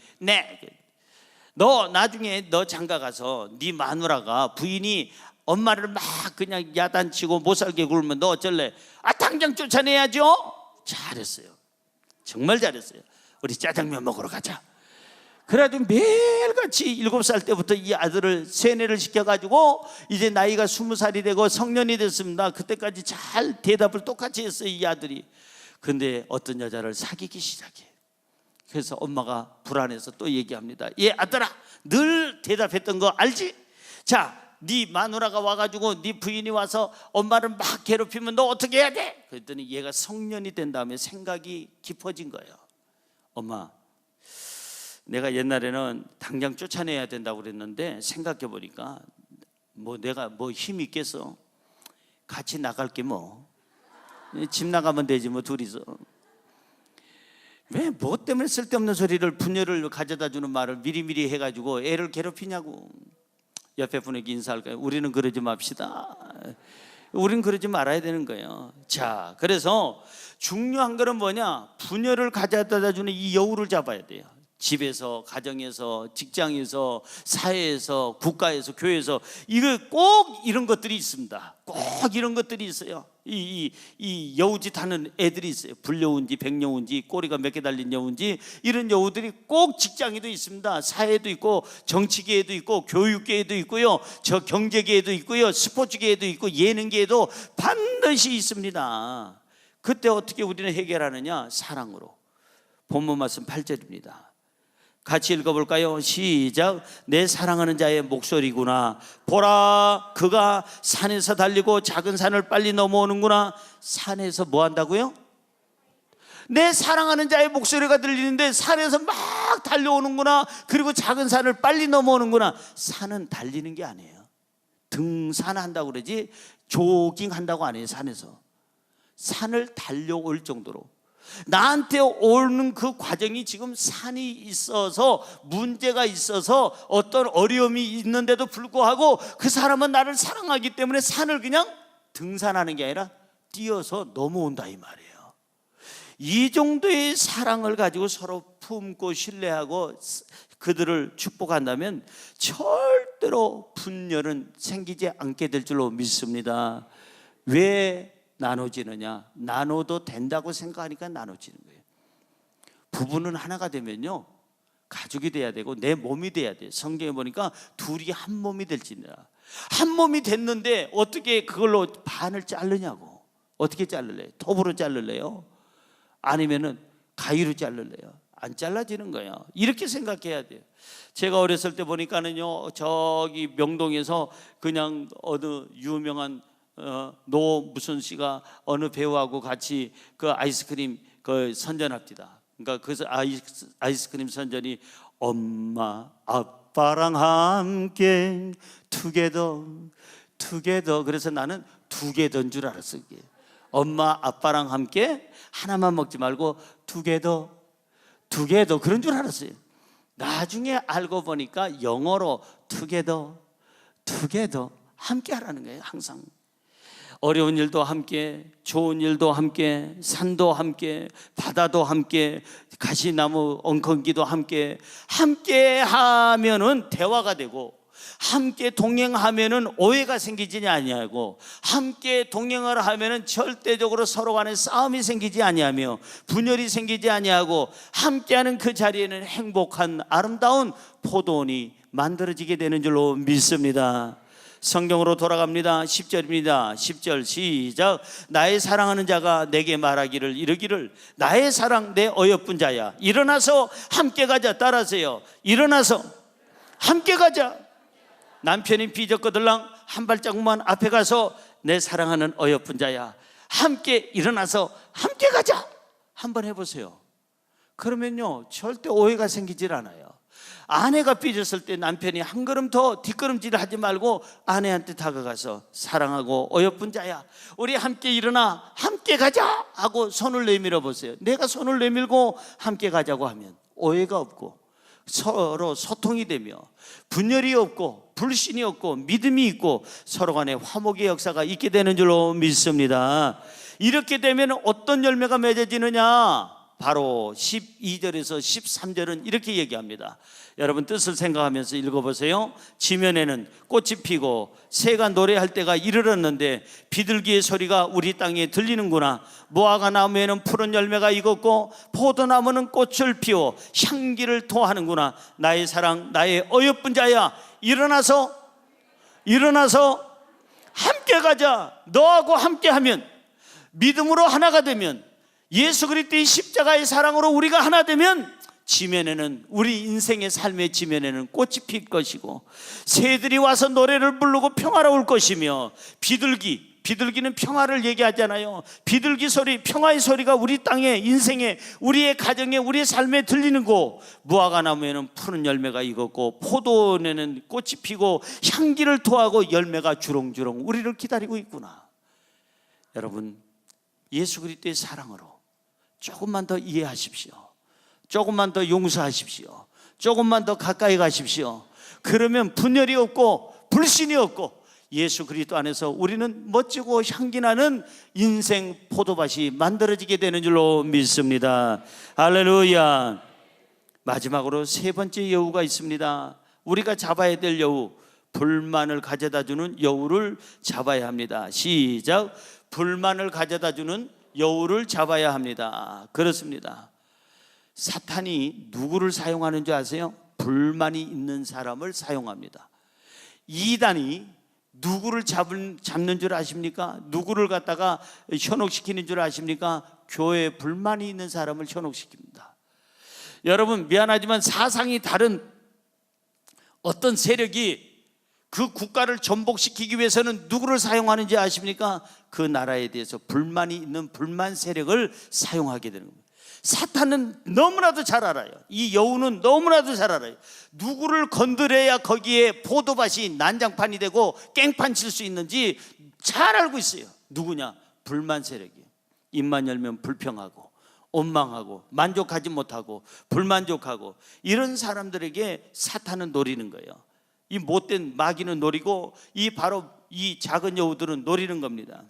너 나중에 너 장가 가서 네 마누라가 부인이 엄마를 막 그냥 야단치고 못살게 굴면 너 어쩔래? 당장 쫓아내야죠. 잘했어요. 정말 잘했어요. 우리 짜장면 먹으러 가자. 그래가지고 매일같이 7살 때부터 이 아들을 세뇌를 시켜가지고 이제 나이가 20살이 되고 성년이 됐습니다. 그때까지 잘 대답을 똑같이 했어요, 이 아들이. 근데 어떤 여자를 사귀기 시작해. 그래서 엄마가 불안해서 또 얘기합니다. 아들아, 늘 대답했던 거 알지? 자, 네 마누라가 와가지고 네 부인이 와서 엄마를 막 괴롭히면 너 어떻게 해야 돼? 그랬더니 얘가 성년이 된 다음에 생각이 깊어진 거예요. 엄마, 내가 옛날에는 당장 쫓아내야 된다고 그랬는데 생각해 보니까 뭐 내가 뭐 힘이 있겠어? 같이 나갈게 뭐. 집 나가면 되지 뭐 둘이서. 왜 뭐 때문에 쓸데없는 소리를 분열을 가져다 주는 말을 미리미리 해가지고 애를 괴롭히냐고. 옆에 분에게 인사할까요? 우리는 그러지 맙시다. 우리는 그러지 말아야 되는 거예요. 자, 그래서 중요한 거는 뭐냐? 분열을 가져다 주는 이 여우를 잡아야 돼요. 집에서, 가정에서, 직장에서, 사회에서, 국가에서, 교회에서 이거 꼭 이런 것들이 있습니다. 꼭 이런 것들이 있어요. 이 여우짓 하는 애들이 있어요. 불여우인지 백여우인지 꼬리가 몇 개 달린 여우인지 이런 여우들이 꼭 직장에도 있습니다. 사회에도 있고 정치계에도 있고 교육계에도 있고요. 저 경제계에도 있고요. 스포츠계에도 있고 예능계에도 반드시 있습니다. 그때 어떻게 우리는 해결하느냐? 사랑으로. 본문 말씀 8절입니다. 같이 읽어볼까요? 시작. 내 사랑하는 자의 목소리구나. 보라, 그가 산에서 달리고 작은 산을 빨리 넘어오는구나. 산에서 뭐 한다고요? 내 사랑하는 자의 목소리가 들리는데 산에서 막 달려오는구나. 그리고 작은 산을 빨리 넘어오는구나. 산은 달리는 게 아니에요. 등산한다고 그러지 조깅한다고 안 해요. 산에서 산을 달려올 정도로 나한테 오는 그 과정이 지금 산이 있어서 문제가 있어서 어떤 어려움이 있는데도 불구하고 그 사람은 나를 사랑하기 때문에 산을 그냥 등산하는 게 아니라 뛰어서 넘어온다 이 말이에요. 이 정도의 사랑을 가지고 서로 품고 신뢰하고 그들을 축복한다면 절대로 분열은 생기지 않게 될 줄로 믿습니다. 왜 나눠지느냐? 나눠도 된다고 생각하니까 나눠지는 거예요. 부부는 하나가 되면요 가족이 돼야 되고 내 몸이 돼야 돼요. 성경에 보니까 둘이 한 몸이 될지니라. 한 몸이 됐는데 어떻게 그걸로 반을 자르냐고. 어떻게 자를래요? 톱으로 자를래요? 아니면은 가위로 자를래요? 안 잘라지는 거예요. 이렇게 생각해야 돼요. 제가 어렸을 때 보니까는요 저기 명동에서 그냥 어느 유명한 노 무슨 씨가 어느 배우하고 같이 그 아이스크림 그 선전합니다. 그러니까 그래서 아이스크림 선전이 엄마 아빠랑 함께 투게더 그래서 나는 투게더인 줄 알았어. 이게 엄마 아빠랑 함께 하나만 먹지 말고 투게더 그런 줄 알았어요. 나중에 알고 보니까 영어로 투게더 함께 하라는 거예요. 항상 어려운 일도 함께, 좋은 일도 함께, 산도 함께, 바다도 함께, 가시나무 엉겅기도 함께 하면은 대화가 되고, 함께 동행하면은 오해가 생기지 아니하고, 함께 동행을 하면은 절대적으로 서로 간에 싸움이 생기지 아니하며 분열이 생기지 아니하고, 함께하는 그 자리에는 행복한 아름다운 포도원이 만들어지게 되는 줄로 믿습니다. 성경으로 돌아갑니다. 10절입니다. 10절 시작. 나의 사랑하는 자가 내게 말하기를 이르기를 나의 사랑 내 어여쁜 자야 일어나서 함께 가자. 따라하세요. 일어나서 함께 가자. 남편이 삐졌거들랑 한 발짝만 앞에 가서 내 사랑하는 어여쁜 자야 함께 일어나서 함께 가자. 한번 해보세요. 그러면요 절대 오해가 생기질 않아요. 아내가 삐졌을 때 남편이 한 걸음 더 뒷걸음질 하지 말고 아내한테 다가가서 사랑하고 어여쁜 자야 우리 함께 일어나 함께 가자 하고 손을 내밀어 보세요. 내가 손을 내밀고 함께 가자고 하면 오해가 없고 서로 소통이 되며 분열이 없고 불신이 없고 믿음이 있고 서로 간에 화목의 역사가 있게 되는 줄로 믿습니다. 이렇게 되면 어떤 열매가 맺어지느냐? 바로 12절에서 13절은 이렇게 얘기합니다. 여러분 뜻을 생각하면서 읽어보세요. 지면에는 꽃이 피고 새가 노래할 때가 이르렀는데 비둘기의 소리가 우리 땅에 들리는구나. 무화과 나무에는 푸른 열매가 익었고 포도나무는 꽃을 피워 향기를 토하는구나. 나의 사랑 나의 어여쁜 자야 일어나서 함께 가자. 너하고 함께하면 믿음으로 하나가 되면 예수 그리스도의 십자가의 사랑으로 우리가 하나 되면 지면에는 우리 인생의 삶의 지면에는 꽃이 필 것이고 새들이 와서 노래를 부르고 평화로울 것이며 비둘기는 평화를 얘기하잖아요. 비둘기 소리 평화의 소리가 우리 땅에 인생에 우리의 가정에 우리의 삶에 들리는 거. 무화과 나무에는 푸른 열매가 익었고 포도원에는 꽃이 피고 향기를 토하고 열매가 주렁주렁 우리를 기다리고 있구나. 여러분 예수 그리스도의 사랑으로 조금만 더 이해하십시오. 조금만 더 용서하십시오. 조금만 더 가까이 가십시오. 그러면 분열이 없고 불신이 없고 예수 그리스도 안에서 우리는 멋지고 향기나는 인생 포도밭이 만들어지게 되는 줄로 믿습니다. 할렐루야. 마지막으로 세 번째 여우가 있습니다. 우리가 잡아야 될 여우, 불만을 가져다주는 여우를 잡아야 합니다. 시작. 불만을 가져다주는 여우를 잡아야 합니다. 그렇습니다. 사탄이 누구를 사용하는 줄 아세요? 불만이 있는 사람을 사용합니다. 이단이 누구를 잡는 줄 아십니까? 누구를 갖다가 현혹시키는 줄 아십니까? 교회에 불만이 있는 사람을 현혹시킵니다. 여러분 미안하지만 사상이 다른 어떤 세력이 그 국가를 전복시키기 위해서는 누구를 사용하는지 아십니까? 그 나라에 대해서 불만이 있는 불만 세력을 사용하게 되는 겁니다. 사탄은 너무나도 잘 알아요. 이 여우는 너무나도 잘 알아요. 누구를 건드려야 거기에 포도밭이 난장판이 되고 깽판 칠 수 있는지 잘 알고 있어요. 누구냐? 불만 세력이. 입만 열면 불평하고 원망하고 만족하지 못하고 불만족하고 이런 사람들에게 사탄은 노리는 거예요. 이 못된 마귀는 노리고 바로 이 작은 여우들은 노리는 겁니다.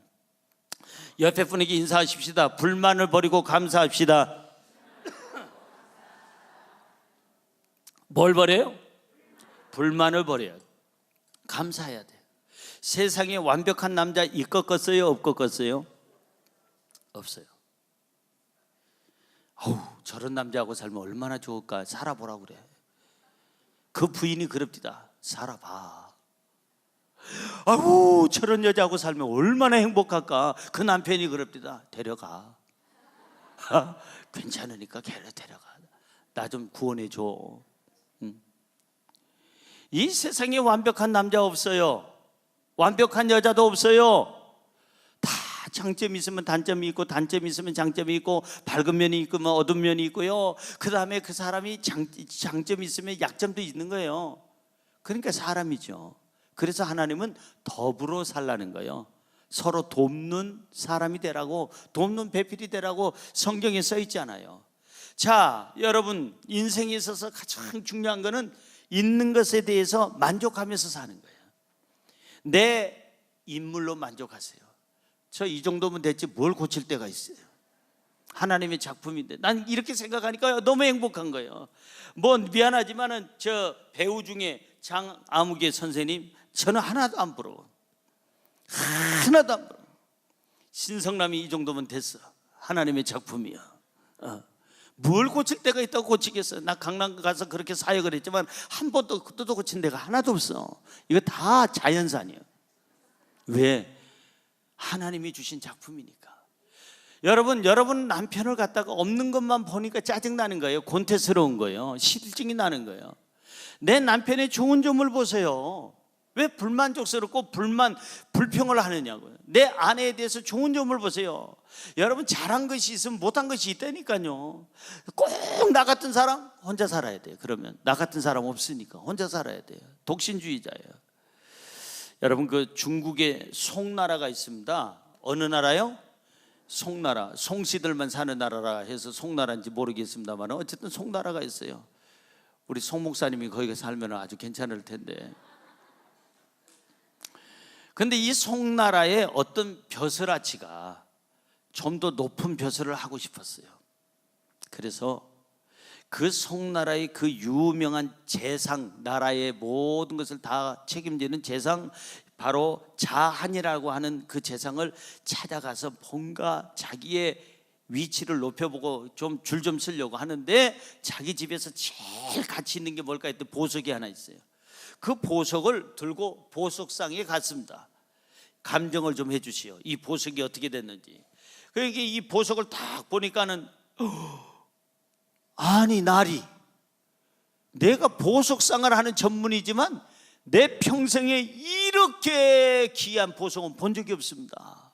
옆에 분에게 인사하십시다. 불만을 버리고 감사합시다. 뭘 버려요? 불만을 버려요. 감사해야 돼요. 세상에 완벽한 남자 있겠어요? 없겠어요? 없어요. 저런 남자하고 살면 얼마나 좋을까? 살아보라고 그래. 그 부인이 그럽디다. 살아봐. 저런 여자하고 살면 얼마나 행복할까? 그 남편이 그럽디다. 데려가. 괜찮으니까 걔를 데려가. 나 좀 구원해줘. 이 세상에 완벽한 남자 없어요. 완벽한 여자도 없어요. 장점이 있으면 단점이 있고, 단점이 있으면 장점이 있고, 밝은 면이 있고 뭐 어두운 면이 있고요. 그 다음에 그 사람이 장점이 있으면 약점도 있는 거예요. 그러니까 사람이죠. 그래서 하나님은 더불어 살라는 거예요. 서로 돕는 사람이 되라고, 돕는 배필이 되라고 성경에 써 있잖아요. 자, 여러분, 인생에 있어서 가장 중요한 거는 있는 것에 대해서 만족하면서 사는 거예요. 내 인물로 만족하세요. 저 이 정도면 됐지 뭘 고칠 때가 있어요. 하나님의 작품인데. 난 이렇게 생각하니까 너무 행복한 거예요. 뭐 미안하지만은 저 배우 중에 장아무개 선생님 저는 하나도 안 부러워. 하나도 안 부러워. 신성남이 이 정도면 됐어. 하나님의 작품이야. 뭘 고칠 때가 있다고 고치겠어요. 나 강남 가서 그렇게 사역을 했지만 한 번도 뜯어 고친 데가 하나도 없어. 이거 다 자연산이에요. 왜? 하나님이 주신 작품이니까. 여러분 남편을 갖다가 없는 것만 보니까 짜증나는 거예요. 곤태스러운 거예요. 실증이 나는 거예요. 내 남편의 좋은 점을 보세요. 왜 불만족스럽고 불평을 하느냐고요. 내 아내에 대해서 좋은 점을 보세요. 여러분 잘한 것이 있으면 못한 것이 있다니까요. 꼭 나 같은 사람 혼자 살아야 돼요. 그러면 나 같은 사람 없으니까 혼자 살아야 돼요. 독신주의자예요. 여러분 그 중국에 송나라가 있습니다. 어느 나라요? 송나라. 송씨들만 사는 나라라 해서 송나라인지 모르겠습니다만 어쨌든 송나라가 있어요. 우리 송 목사님이 거기 살면 아주 괜찮을 텐데. 근데 이 송나라의 어떤 벼슬아치가 좀 더 높은 벼슬을 하고 싶었어요. 그래서 그 송나라의 그 유명한 재상, 나라의 모든 것을 다 책임지는 재상, 바로 자한이라고 하는 그 재상을 찾아가서 뭔가 자기의 위치를 높여보고 좀 줄 좀 쓰려고 하는데, 자기 집에서 제일 가치 있는 게 뭘까 했더니 보석이 하나 있어요. 그 보석을 들고 보석상에 갔습니다. 감정을 좀 해주시오. 이 보석이 어떻게 됐는지. 그러니까 이 보석을 딱 보니까는 아니 나리, 내가 보석상을 하는 전문이지만 내 평생에 이렇게 귀한 보석은 본 적이 없습니다.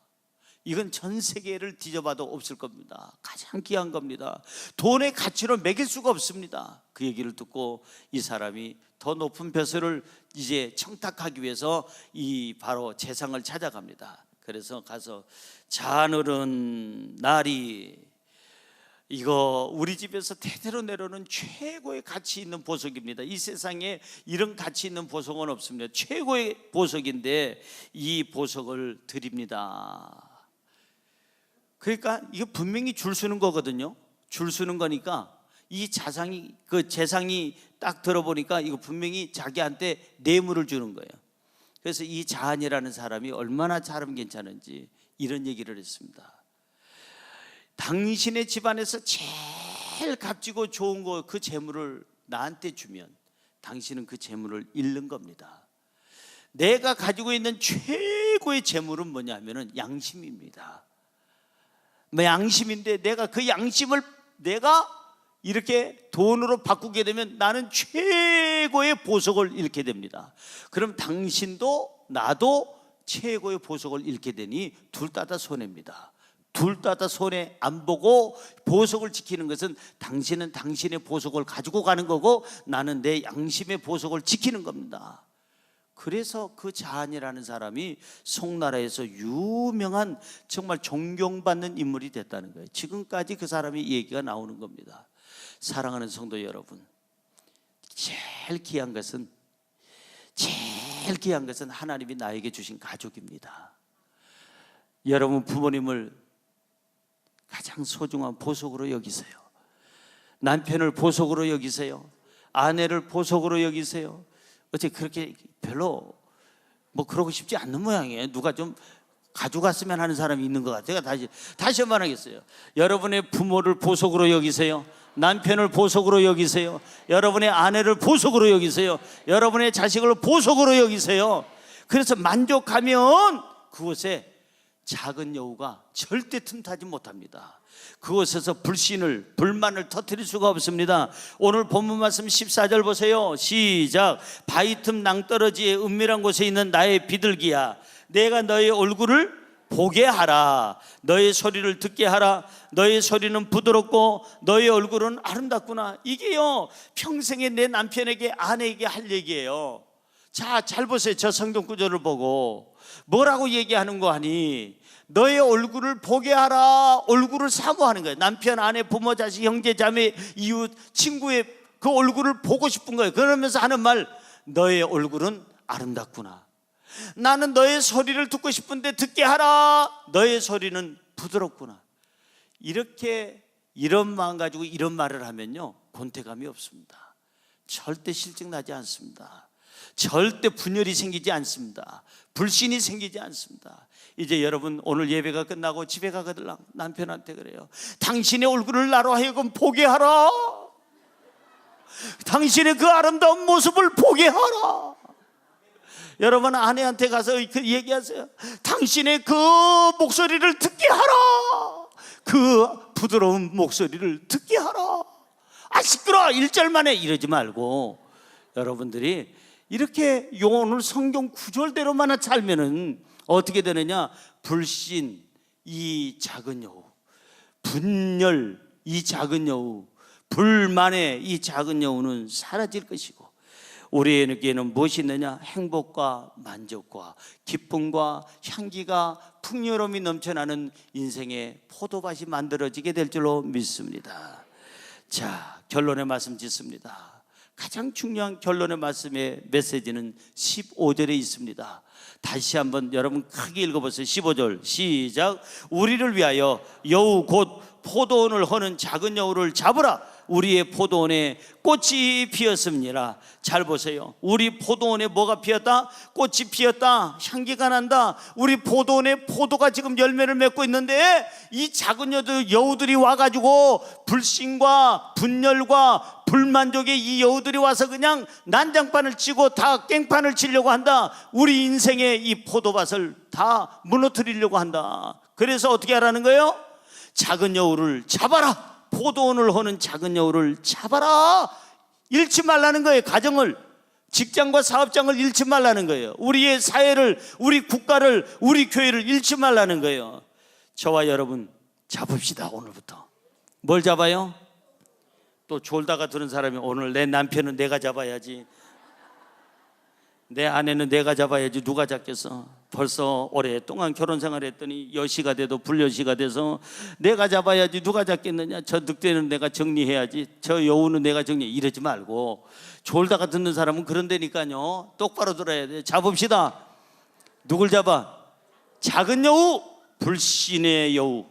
이건 전 세계를 뒤져봐도 없을 겁니다. 가장 귀한 겁니다. 돈의 가치로 매길 수가 없습니다. 그 얘기를 듣고 이 사람이 더 높은 벼슬을 이제 청탁하기 위해서 이 바로 재상을 찾아갑니다. 그래서 가서 자늘은 나리, 이거 우리 집에서 대대로 내려오는 최고의 가치 있는 보석입니다. 이 세상에 이런 가치 있는 보석은 없습니다. 최고의 보석인데 이 보석을 드립니다. 그러니까 이거 분명히 줄 서는 거거든요. 줄 서는 거니까 이 재상이 딱 들어보니까 이거 분명히 자기한테 뇌물을 주는 거예요. 그래서 이 자한이라는 사람이 얼마나 사람 괜찮은지 이런 얘기를 했습니다. 당신의 집안에서 제일 값지고 좋은 거, 그 재물을 나한테 주면 당신은 그 재물을 잃는 겁니다. 내가 가지고 있는 최고의 재물은 뭐냐면은 양심입니다. 뭐 양심인데 내가 그 양심을 내가 이렇게 돈으로 바꾸게 되면 나는 최고의 보석을 잃게 됩니다. 그럼 당신도 나도 최고의 보석을 잃게 되니 둘 다 손해입니다. 둘 다 손해 안 보고 보석을 지키는 것은 당신은 당신의 보석을 가지고 가는 거고 나는 내 양심의 보석을 지키는 겁니다. 그래서 그 자한이라는 사람이 송나라에서 유명한 정말 존경받는 인물이 됐다는 거예요. 지금까지 그 사람의 얘기가 나오는 겁니다. 사랑하는 성도 여러분, 제일 귀한 것은 하나님이 나에게 주신 가족입니다. 여러분 부모님을 가장 소중한 보석으로 여기세요. 남편을 보석으로 여기세요. 아내를 보석으로 여기세요. 어째 그렇게 별로 뭐 그러고 싶지 않는 모양이에요. 누가 좀 가져갔으면 하는 사람이 있는 것 같아요. 다시 한번 하겠어요. 여러분의 부모를 보석으로 여기세요. 남편을 보석으로 여기세요. 여러분의 아내를 보석으로 여기세요. 여러분의 자식을 보석으로 여기세요. 그래서 만족하면 그곳에 작은 여우가 절대 틈타지 못합니다. 그곳에서 불만을 터뜨릴 수가 없습니다. 오늘 본문 말씀 14절 보세요. 시작. 바위 틈 낭떠러지의 은밀한 곳에 있는 나의 비둘기야, 내가 너의 얼굴을 보게 하라. 너의 소리를 듣게 하라. 너의 소리는 부드럽고 너의 얼굴은 아름답구나. 이게요, 평생에 내 남편에게, 아내에게 할 얘기예요. 자, 잘 보세요. 저 성경 구절을 보고 뭐라고 얘기하는 거 아니? 너의 얼굴을 보게 하라. 얼굴을 사모하는 거예요. 남편, 아내, 부모, 자식, 형제, 자매, 이웃, 친구의 그 얼굴을 보고 싶은 거예요. 그러면서 하는 말, 너의 얼굴은 아름답구나. 나는 너의 소리를 듣고 싶은데 듣게 하라. 너의 소리는 부드럽구나. 이렇게 이런 마음 가지고 이런 말을 하면요, 권태감이 없습니다. 절대 실증 나지 않습니다. 절대 분열이 생기지 않습니다. 불신이 생기지 않습니다. 이제 여러분, 오늘 예배가 끝나고 집에 가거들랑 남편한테 그래요. 당신의 얼굴을 나로 하여금 보게 하라. 당신의 그 아름다운 모습을 보게 하라. 여러분, 아내한테 가서 그 얘기하세요. 당신의 그 목소리를 듣게 하라. 그 부드러운 목소리를 듣게 하라. 아, 시끄러워, 1절만 해, 이러지 말고 여러분들이 이렇게 오늘 성경 구절대로만 살면은 어떻게 되느냐? 불신, 이 작은 여우, 분열, 이 작은 여우, 불만의 이 작은 여우는 사라질 것이고, 우리에게는 무엇이 있느냐? 행복과 만족과 기쁨과 향기가 풍요로움이 넘쳐나는 인생의 포도밭이 만들어지게 될 줄로 믿습니다. 자, 결론의 말씀 짓습니다. 가장 중요한 결론의 말씀의 메시지는 15절에 있습니다. 다시 한번 여러분 크게 읽어보세요. 15절 시작. 우리를 위하여 여우 곧 포도원을 허는 작은 여우를 잡으라. 우리의 포도원에 꽃이 피었습니다. 잘 보세요. 우리 포도원에 뭐가 피었다? 꽃이 피었다. 향기가 난다. 우리 포도원에 포도가 지금 열매를 맺고 있는데, 이 작은 여우들이 와가지고 불신과 분열과 불만족의 이 여우들이 와서 그냥 난장판을 치고 다 깽판을 치려고 한다. 우리 인생의 이 포도밭을 다 무너뜨리려고 한다. 그래서 어떻게 하라는 거예요? 작은 여우를 잡아라. 포도원을 허는 작은 여우를 잡아라. 잃지 말라는 거예요. 가정을, 직장과 사업장을 잃지 말라는 거예요. 우리의 사회를, 우리 국가를, 우리 교회를 잃지 말라는 거예요. 저와 여러분 잡읍시다. 오늘부터. 뭘 잡아요? 또 졸다가 들은 사람이, 오늘 내 남편은 내가 잡아야지, 내 아내는 내가 잡아야지. 누가 잡겠어? 벌써 오랫동안 결혼 생활했더니 여시가 돼도 불여시가 돼서 내가 잡아야지 누가 잡겠느냐. 저 늑대는 내가 정리해야지, 저 여우는 내가 정리해. 이러지 말고, 졸다가 듣는 사람은 그런다니까요. 똑바로 들어야 돼. 잡읍시다. 누굴 잡아? 작은 여우, 불신의 여우,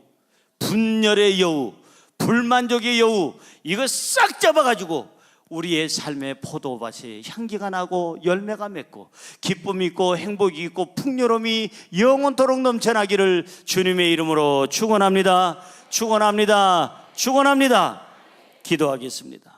분열의 여우, 불만족의 여우, 이거 싹 잡아가지고 우리의 삶의 포도밭에 향기가 나고 열매가 맺고 기쁨이 있고 행복이 있고 풍요로움이 영원토록 넘쳐나기를 주님의 이름으로 축원합니다. 축원합니다. 축원합니다. 기도하겠습니다.